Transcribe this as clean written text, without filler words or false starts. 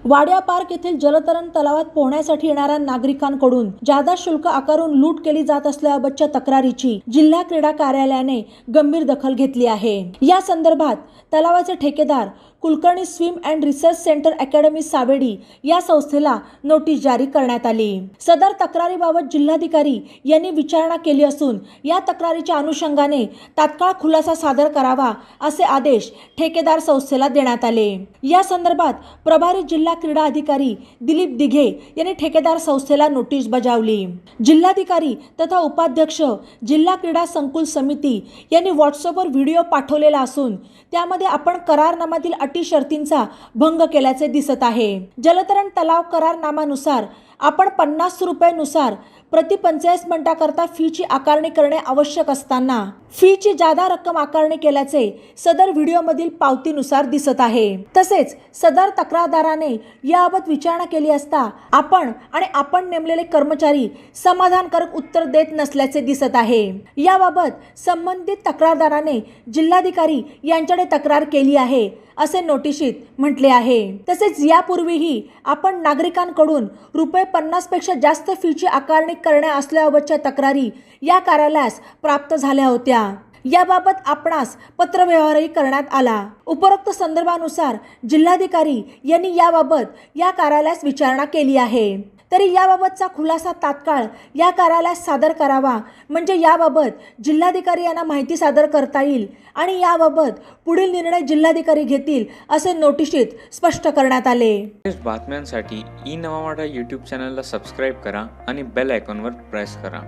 Wadia park येथील जलतरण तलावात पोहण्यासाठी येणाऱ्या नागरिकांकडून जादा शुल्क आकारून लूट केली जात असल्याबाबतच्या तक्रारीची जिल्हा क्रीडा कार्यालयाने गंभीर दखल घेतली आहे। या संदर्भात तलावाचे ठेकेदार Kulkarni swim and research centre academy Savedi या संस्थेला नोटीस जारी करण्यात आली। सदर तक्रारीबाबत जिल्हाधिकारी यांनी विचारणा केली असून या तक्रारीच्या अनुषंगाने तात्काळ खुलासा सादर करावा असे आदेश ठेकेदार संस्थेला देण्यात आले। या संदर्भात प्रभारी जिल्हा क्रीडा अधिकारी दिलीप दिघे यांनी ठेकेदार संस्थेला नोटीस बजावली। जिल्हाधिकारी तथा उपाध्यक्ष जिल्हा क्रीडा संकुल समिती यांनी व्हॉट्सअपवर व्हिडिओ पाठवलेला असून त्यामध्ये आपण करारनाम्यातील अटी शर्तींचा भंग केल्याचे दिसत आहे। जलतरण तलाव करारनाम्यानुसार आपण 50 रुपयानुसार प्रति 45 मिनिटाकरता फीची आकारणी करणे आवश्यक असताना फीची जादा रक्कम आकारणी केल्याचे सदर व्हिडिओमधील पावतीनुसार दिसत आहे। तसेच सदर तक्रारदाराने याबाबत विचारणा केली असता आपण नेमलेले कर्मचारी समाधानकारक उत्तर देत नसल्याचे दिसत आहे। याबाबत संबंधित तक्रारदाराने जिल्हाधिकारी यांच्याकडे तक्रार केली आहे असे नोटिशीत म्हटले आहे। तसेच यापूर्वीही आपण नागरिकांकडून ₹50 पेक्षा जास्त फीची आकारणी करणे असल्याबाबतच्या तक्रारी या कार्यालयास प्राप्त झाल्या होत्या। याबाबत आपणास पत्रव्यवहारही करण्यात आला। उपरोक्त संदर्भानुसार जिल्हाधिकारी यांनी याबाबत या कार्यालयास विचारणा केली आहे। तरी याबाबतचा खुलासा तात्काळ या कार्यालयास सादर करावा, म्हणजे याबाबत जिल्हाधिकारी यांना माहिती सादर करता येईल आणि याबाबत पुढील निर्णय जिल्हाधिकारी घेतील असे नोटिशीत स्पष्ट करण्यात आले। बातम्यांसाठी ई नवा मराठा YouTube चॅनलला सबस्क्राइब करा आणि बेल आयकॉनवर प्रेस करा।